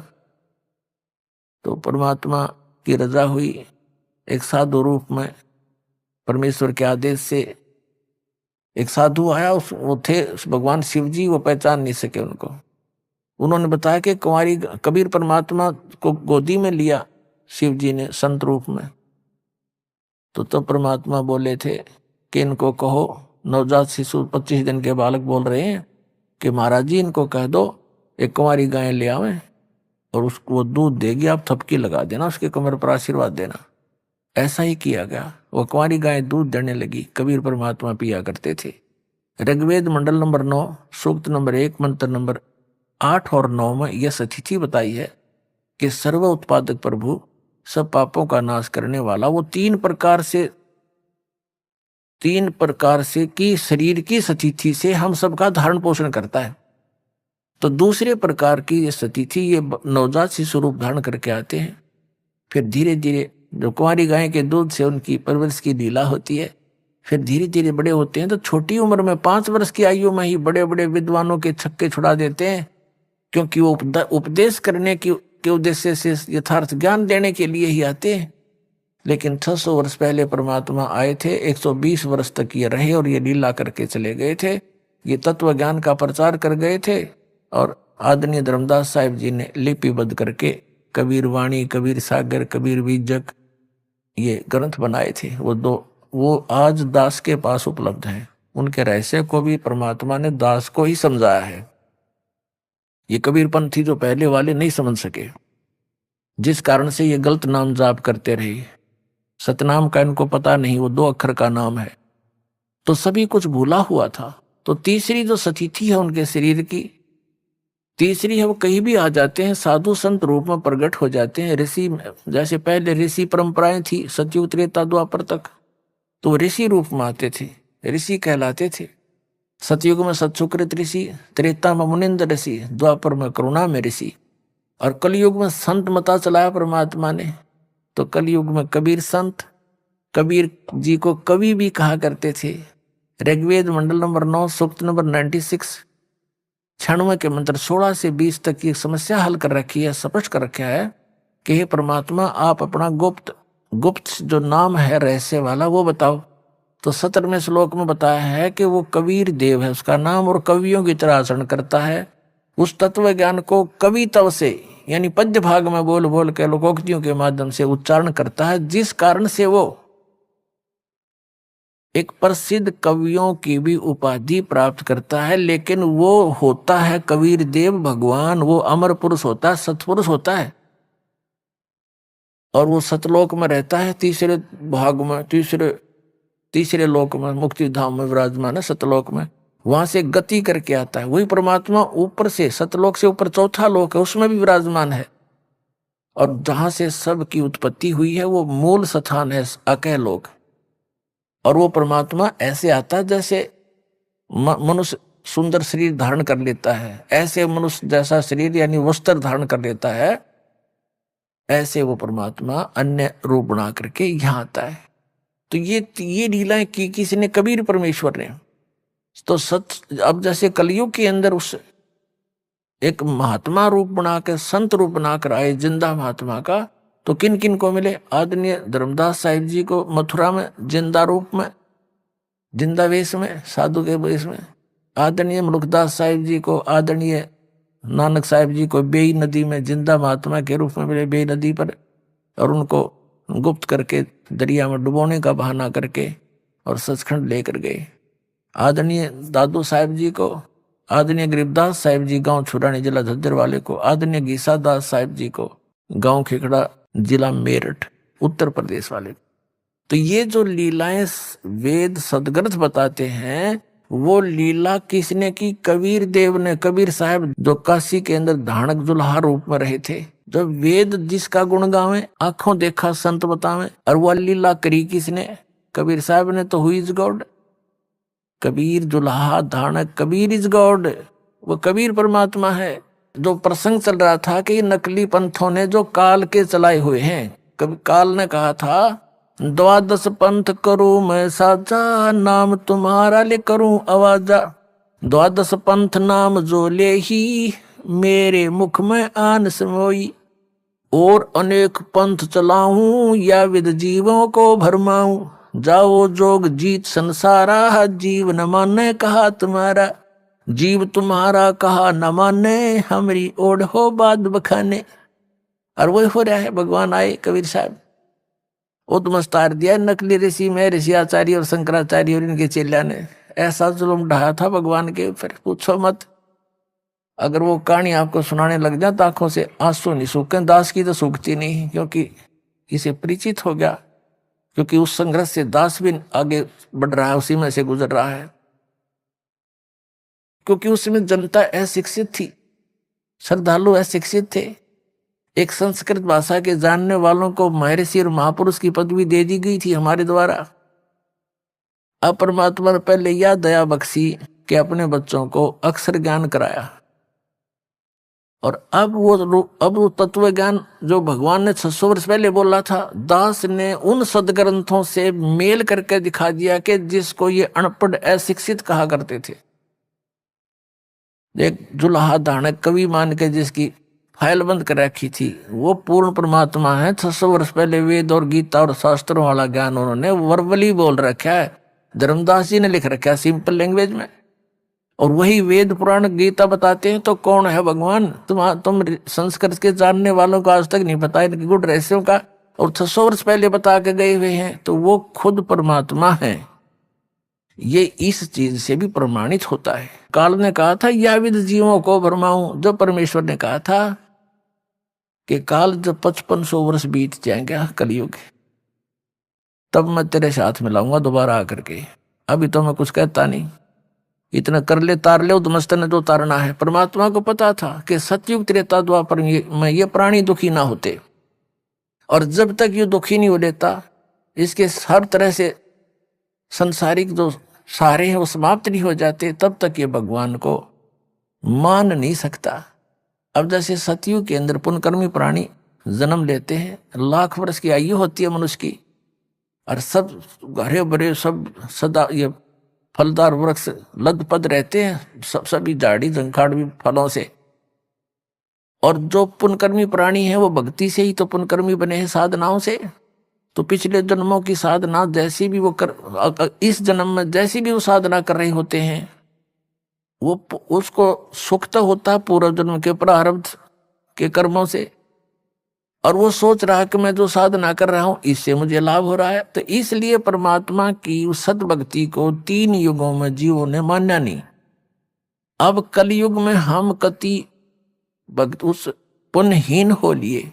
A: तो परमात्मा की रजा हुई, एक साधु रूप में परमेश्वर के आदेश से एक साधु आया। वो थे भगवान शिव जी, वो पहचान नहीं सके उनको। उन्होंने बताया कि कुंवारी कबीर परमात्मा को गोदी में लिया शिव जी ने संत रूप में। तो परमात्मा बोले थे कि इनको कहो, नवजात शिशु 25 दिन के बालक बोल रहे हैं कि महाराज जी इनको कह दो एक कुंवारी गाय ले आवे, और उसको वो दूध देगी, आप थपकी लगा देना, उसके कमर पर आशीर्वाद देना। ऐसा ही किया गया। वो कुंवारी गाय दूध देने लगी, कबीर परमात्मा पिया करते थे। ऋग्वेद मंडल नंबर 9 सूक्त नंबर 1 मंत्र नंबर 8 और 9 में यह स्थिति बताई है कि सर्व उत्पादक प्रभु, सब पापों का नाश करने वाला, वो तीन प्रकार से की शरीर की स्थिति से हम सबका धारण पोषण करता है। तो दूसरे प्रकार की ये स्थिति, ये नवजात शिशु रूप धारण करके आते हैं। फिर धीरे धीरे जो कुंवारी गाय के दूध से उनकी परवरिश की लीला होती है, फिर धीरे धीरे बड़े होते हैं तो छोटी उम्र में 5 वर्ष की आयु में ही बड़े बड़े विद्वानों के छक्के छुड़ा देते हैं, क्योंकि वो उपदेश करने के उद्देश्य से यथार्थ ज्ञान देने के लिए ही आते हैं। लेकिन 600 वर्ष पहले परमात्मा आए थे, 120 वर्ष तक ये रहे और ये लीला करके चले गए थे, ये तत्व ज्ञान का प्रचार कर गए थे। और आदरणीय धर्मदास साहिब जी ने लिपिबद्ध करके कबीर वाणी, कबीर सागर, कबीर बीजक ये ग्रंथ बनाए थे। वो आज दास के पास उपलब्ध हैं। उनके रहस्य को भी परमात्मा ने दास को ही समझाया है। ये कबीरपंथी जो पहले वाले नहीं समझ सके, जिस कारण से ये गलत नाम जाप करते रहे। सतनाम का इनको पता नहीं, वो 2 अक्षर का नाम है, तो सभी कुछ भूला हुआ था। तो तीसरी जो स्थिति है उनके शरीर की, तीसरी है, वो कहीं भी आ जाते हैं, साधु संत रूप में प्रकट हो जाते हैं। ऋषि, जैसे पहले ऋषि परंपराएं थी सतयुग त्रेता द्वापर तक, तो वो ऋषि रूप में आते थे, ऋषि कहलाते थे। सतयुग में सतसुकृत ऋषि, त्रेता में मुनिंद्र ऋषि, द्वापर में करुणा में ऋषि, और कलयुग में संत मता चलाया परमात्मा ने। तो कलयुग में कबीर संत, कबीर जी को कवि भी कहा करते थे। ऋग्वेद मंडल नंबर 9 सूक्त नंबर 96 96 के मंत्र 16 से 20 तक की समस्या हल कर रखी है, स्पष्ट कर रखा है कि हे परमात्मा, आप अपना गुप्त जो नाम है रहस्य वाला वो बताओ। तो 17वें श्लोक में बताया है कि वो कबीर देव है उसका नाम, और कवियों की तरह आचरण करता है। उस तत्व ज्ञान को कवित्व से, यानी पद्य भाग में बोल बोल के लोकोक्तियों के माध्यम से उच्चारण करता है, जिस कारण से वो एक प्रसिद्ध कवियों की भी उपाधि प्राप्त करता है। लेकिन वो होता है कबीर देव भगवान, वो अमर पुरुष होता है, सतपुरुष होता है, और वो सतलोक में रहता है, तीसरे भाग में, तीसरे लोक में, मुक्ति धाम में विराजमान है, सतलोक में। वहां से गति करके आता है। वही परमात्मा ऊपर से, सतलोक से ऊपर चौथा लोक है, उसमें भी विराजमान है। और जहां से सब की उत्पत्ति हुई है वो मूल स्थान है अकह लोक। और वो परमात्मा ऐसे आता है जैसे मनुष्य सुंदर शरीर धारण कर लेता है, ऐसे मनुष्य जैसा शरीर यानी वस्त्र धारण कर लेता है, ऐसे वो परमात्मा अन्य रूप बना करके यहाँ आता है। तो ये लीलाएं की किसी कबीर परमेश्वर ने। तो अब जैसे कलयुग के अंदर उस एक महात्मा रूप बनाकर, संत रूप बनाकर आए जिंदा महात्मा का, तो किन किन को मिले? आदरणीय धर्मदास साहिब जी को मथुरा में जिंदा रूप में, जिंदा वेश में, साधु के वेश में। आदरणीय मुलुकदास साहिब जी को, आदरणीय नानक साहिब जी को बेई नदी में जिंदा महात्मा के रूप में मिले, बेई नदी पर, और उनको गुप्त करके दरिया में डुबोने का बहाना करके और सचखंड लेकर गए। आदरणीय दादू साहिब जी को, आदरणीय गरीबदास साहिब जी गांव छुरानी जिला झज्जर वाले को, आदरणीय गीसा दास साहिब जी को गांव खेखड़ा जिला मेरठ उत्तर प्रदेश वाले। तो ये जो लीलाएं वेद सदग्रंथ बताते हैं, वो लीला किसने की? कबीर देव ने। कबीर साहब जो काशी के अंदर धानक जुल्हा रूप में रहे थे, जो वेद जिसका गुण गावे, आंखों देखा संत बतावे, और वह लीला करी किसने? कबीर साहब ने। तो हुई is God, Kabir Julaha Dhanak, Kabir is God, वो कबीर परमात्मा है। जो प्रसंग चल रहा था कि नकली पंथों ने जो काल के चलाए हुए हैं, कभी काल ने कहा था 12 पंथ करूं मैं साजा, नाम तुम्हारा ले करूं आवाजा। 12 पंथ नाम जो ले ही, मेरे मुख में आन समोई। और अनेक पंथ चलाऊं, या विद जीवों को भरमाऊं। जाओ जोग जीत संसारा, जीव न माने कहा तुम्हारा। जीव तुम्हारा कहा न माने, हमारी ओढ़ हो बात बखाने। और वही हो रहा है। भगवान आए कबीर साहब, उद्मस्तार दिया नकली ऋषि में, ऋषि आचार्य और शंकराचार्य और इनके चेला ने ऐसा जुल्म ढाया था भगवान के ऊपर, पूछो मत। अगर वो कहानी आपको सुनाने लग जाए तो आंखों से आंसू नहीं सूखे। दास की तो सूखती नहीं, क्योंकि इसे परिचित हो गया, क्योंकि उस संघर्ष से दास भी आगे बढ़ रहा है, उसी में से गुजर रहा है। क्योंकि उसमें जनता अशिक्षित थी, श्रद्धालु अशिक्षित थे। एक संस्कृत भाषा के जानने वालों को महर्षि और महापुरुष की पदवी दे दी गई थी हमारे द्वारा। अब परमात्मा ने पहले यह दया बख्शी कि अपने बच्चों को अक्षर ज्ञान कराया, और अब वो तत्व ज्ञान जो भगवान ने 600 वर्ष पहले बोला था, दास ने उन सदग्रंथों से मेल करके दिखा दिया कि जिसको ये अनपढ़ अशिक्षित कहा करते थे। एक जुलाहा धानक कवि मान के जिसकी फाइल बंद कर रखी थी, वो पूर्ण परमात्मा है। 600 वर्ष पहले वेद और गीता और शास्त्रों वाला ज्ञान उन्होंने वर्बली बोल रखा है। धर्मदास जी ने लिख रखा है सिंपल लैंग्वेज में, और वही वेद पुराण गीता बताते हैं। तो कौन है भगवान? तुम संस्कृत के जानने वालों को आज तक नहीं पता इनके गुण रहस्यों का, और 600 वर्ष पहले बता के गए हुए हैं। तो वो खुद परमात्मा है। ये इस चीज से भी प्रमाणित होता है। काल ने कहा था या विद जीवों को भरमाऊं, जो परमेश्वर ने कहा था कि काल जब 5500 वर्ष बीत जाएंगे कलयुग, तब मैं तेरे साथ मिलाऊंगा दोबारा आकर के। अभी तो मैं कुछ कहता नहीं, इतना कर ले तार ले उदमस्त ने जो तारना है। परमात्मा को पता था कि सतयुग त्रेता द्वापर में ये प्राणी दुखी ना होते, और जब तक ये दुखी नहीं हो लेता, इसके हर तरह से संसारिक जो सारे हैं वो समाप्त नहीं हो जाते, तब तक ये भगवान को मान नहीं सकता। अब जैसे सतयुग के अंदर पुण्यकर्मी प्राणी जन्म लेते हैं, 1,00,000 वर्ष की आयु होती है मनुष्य की, और सब हरे भरे सब सदा ये फलदार वृक्ष लदपद रहते हैं, सभी झाड़ी झंखाड़ भी फलों से। और जो पुण्यकर्मी प्राणी है वो भक्ति से ही तो पुण्यकर्मी बने हैं, साधनाओं से। तो पिछले जन्मों की साधना जैसी भी वो इस जन्म में जैसी भी वो साधना कर रहे होते हैं, वो उसको सुख तो होता है पूर्व जन्म के प्रारब्ध के कर्मों से, और वो सोच रहा है कि मैं जो साधना कर रहा हूं इससे मुझे लाभ हो रहा है। तो इसलिए परमात्मा की उस सद्भक्ति को 3 युगों में जीवों ने मान्या नहीं। अब कलयुग में हम कति भक्त उस पुण्यहीन हो लिए,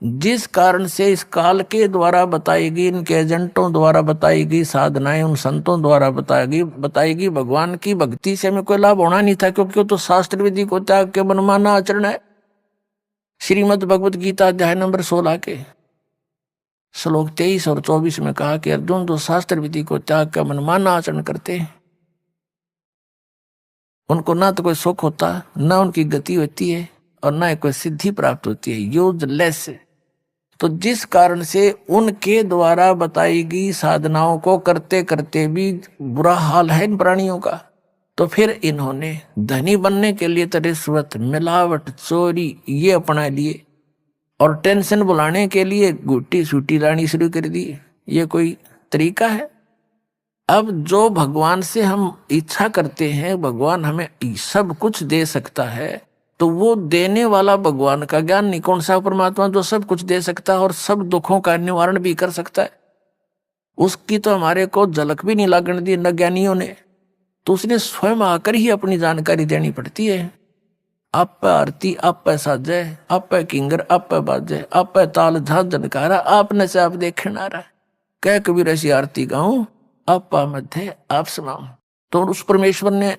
A: जिस कारण से इस काल के द्वारा बताई गई, इनके एजेंटों द्वारा बताई गई साधनाएं, उन संतों द्वारा बताई गई भगवान की भक्ति से हमें कोई लाभ होना नहीं था, क्योंकि वो तो शास्त्र विधि को त्याग के मनमाना आचरण है। श्रीमद् भगवत गीता अध्याय नंबर 16 के श्लोक 23 और 24 में कहा कि अर्जुन जो शास्त्र विधि को त्याग कर मनमाना आचरण करते हैं, उनको ना तो कोई सुख होता, ना उनकी गति होती है, और ना कोई सिद्धि प्राप्त होती है, यूजलेस। तो जिस कारण से उनके द्वारा बताई गई साधनाओं को करते करते भी बुरा हाल है इन प्राणियों का, तो फिर इन्होंने धनी बनने के लिए तो रिश्वत, मिलावट, चोरी ये अपना लिए, और टेंशन बुलाने के लिए गुट्टी सूटी लानी शुरू कर दी। ये कोई तरीका है? अब जो भगवान से हम इच्छा करते हैं भगवान हमें सब कुछ दे सकता है, तो वो देने वाला भगवान का ज्ञान नहीं कौन सा परमात्मा जो सब कुछ दे सकता है और सब दुखों का निवारण भी कर सकता है, उसकी तो हमारे को झलक भी नहीं लागने दी न ज्ञानियों ने। तो उसने स्वयं आकर ही अपनी जानकारी देनी पड़ती है। आप पे आरती, आप पे साजय, आप पे किंगर, आप पे बाजय, आप पे ताल झांझ जनकारा, आपने से आप देखने आ रहा है। कह कबीर ऐसी आरती गाऊं, आप मध्य आप सुनाऊं। तो उस परमेश्वर ने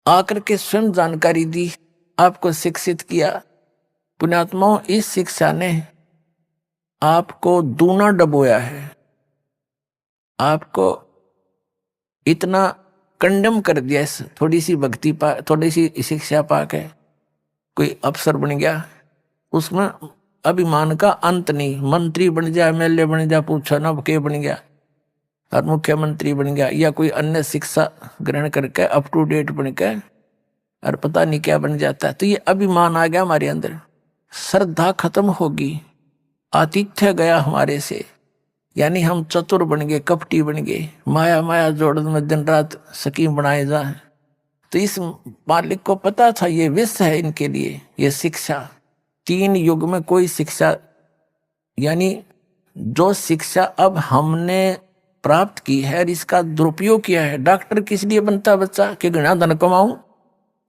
A: आकर के स्वयं जानकारी दी, आपको शिक्षित किया। पुण्यात्माओं, इस शिक्षा ने आपको दूना डबोया है, आपको इतना कंडम कर दिया। थोड़ी सी भक्ति पा, थोड़ी सी शिक्षा पाके कोई अफसर बन गया, उसमें अभिमान का अंत नहीं। मंत्री बन जाए, एमएलए बन जाए, पूछो ना के बन गया, और मुख्यमंत्री बन गया, या कोई अन्य शिक्षा ग्रहण करके अप टू डेट बन के और पता नहीं क्या बन जाता है। तो ये अभिमान आ गया हमारे अंदर, श्रद्धा खत्म होगी, आतिथ्य गया हमारे से, यानी हम चतुर बन गए, कपटी बन गए, माया माया जोड़न में दिन रात स्कीम बनाए जाए। तो इस मालिक को पता था ये विष है इनके लिए, ये शिक्षा। 3 युग में कोई शिक्षा, यानी जो शिक्षा अब हमने प्राप्त की है, इसका दुरुपयोग किया है। डॉक्टर किस लिए बनता बच्चा? कि घना धन कमाऊं,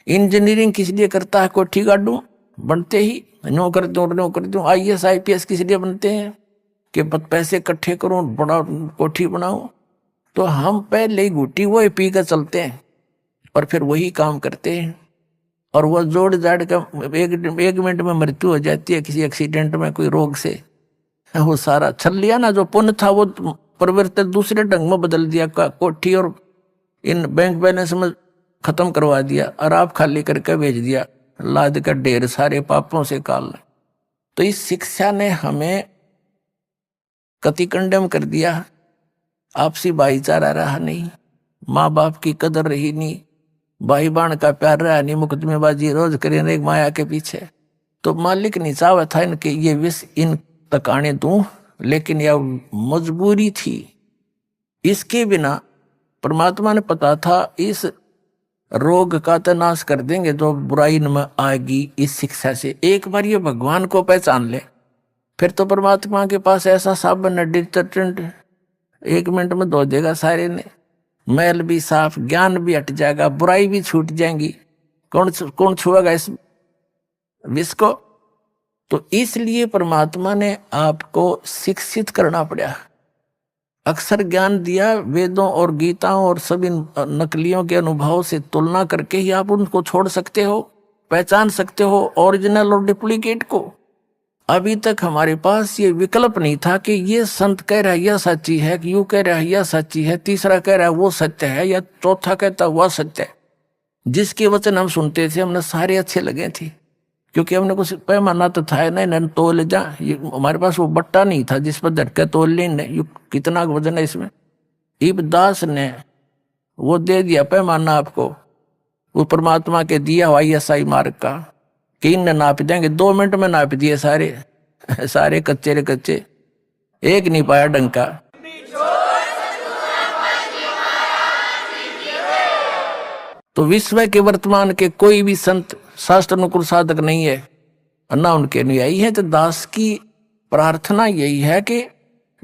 A: इंजीनियरिंग किस लिए करता है? कोठी गाड़ू बनते ही नो कर दूं। IAS IPS किस लिए बनते हैं? कि पैसे इकट्ठे करूं, बड़ा कोठी बनाऊं। तो हम पहले ही घुटी वो पी कर चलते हैं और फिर वही काम करते हैं, और वो जोड़ जाड़ का एक मिनट में मृत्यु हो जाती है किसी एक्सीडेंट में, कोई रोग से। वो सारा छल लिया ना, जो पुण्य था वो परिवर्तित दूसरे ढंग में बदल दिया, कोठी और इन बैंक बैलेंस में खत्म करवा दिया, और आप खाली करके भेज दिया, लाद कर ढेर सारे पापों से काल। तो इस शिक्षा ने हमें कति कंडेम कर दिया। आपसी भाईचारा रहा नहीं, माँ बाप की कदर रही नहीं, भाई बहन का प्यार रहा नहीं, मुकदमेबाजी रोज करें एक माया के पीछे। तो मालिक नहीं चाहा था इनके ये विष इन तक आने दूं, लेकिन यह मजबूरी थी। इसके बिना परमात्मा ने पता था इस रोग का तो नाश कर देंगे जो बुराई में आएगी इस शिक्षा से। एक बार ये भगवान को पहचान ले, फिर तो परमात्मा के पास ऐसा साबुन है, डिटर्जेंट 1 मिनट में धो देगा सारे ने, मैल भी साफ, ज्ञान भी हट जाएगा, बुराई भी छूट जाएंगी। कौन छुएगा इस विष को? तो इसलिए परमात्मा ने आपको शिक्षित करना पड़ा, अक्षर ज्ञान दिया, वेदों और गीताओं और सभी नकलियों के अनुभव से तुलना करके ही आप उनको छोड़ सकते हो, पहचान सकते हो ओरिजिनल और डुप्लीकेट को। अभी तक हमारे पास ये विकल्प नहीं था कि ये संत कह रहा है यह सच्ची है, कि यू कह रहा है यह सच्ची है, तीसरा कह रहा है वो सत्य है, या चौथा कहता वह सत्य है। जिसके वचन हम सुनते थे हमने सारे अच्छे लगे थे, क्योंकि हमने कुछ पैमाना तो था नहीं तोल जा, हमारे पास वो बट्टा नहीं था जिस पर धटके तोल लेने कितना वजन है इसमें। इबदास ने वो दे दिया पैमाना आपको, वो परमात्मा के दिया हुआ ISI मार्ग का, कि इनने नाप देंगे, 2 मिनट में नाप दिए सारे सारे कच्चे रे कच्चे, एक नहीं पाया डंका। तो विश्व के वर्तमान के कोई भी संत शास्त्र अनुकूल साधक नहीं है, ना उनके अनुयायी है। तो दास की प्रार्थना यही है कि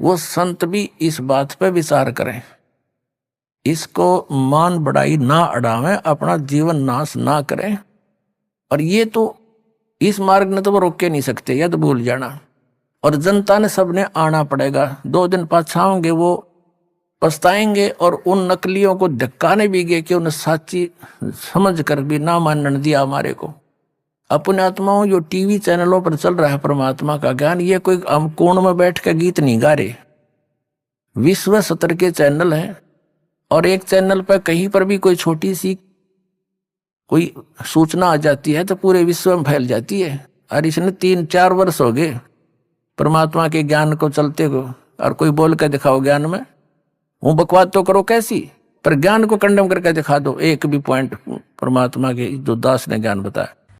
A: वो संत भी इस बात पे विचार करें, इसको मान बढ़ाई ना अड़ावें, अपना जीवन नाश ना करें। और ये तो इस मार्ग ने तो वो रोक के नहीं सकते, या तो भूल जाना। और जनता ने सबने आना पड़ेगा, 2 दिन पाछाओंगे वो पछताएंगे, और उन नकलियों को धक्काने भी गए कि उन्हें साची समझ कर भी ना मानने दिया हमारे को। अपने आत्माओं जो टीवी चैनलों पर चल रहा है परमात्मा का ज्ञान, ये कोई हम कोण में बैठ के गीत नहीं गा रहे, विश्व स्तर के चैनल हैं। और एक चैनल पर कहीं पर भी कोई छोटी सी कोई सूचना आ जाती है तो पूरे विश्व में फैल जाती है। और इसने 3-4 वर्ष हो गए परमात्मा के ज्ञान को चलते को, और कोई बोल के दिखाओ ज्ञान में, वो बकवाद तो करो कैसी, पर ज्ञान को कंडम करके दिखा दो, एक भी पॉइंट परमात्मा के जो दास ने ज्ञान बताया।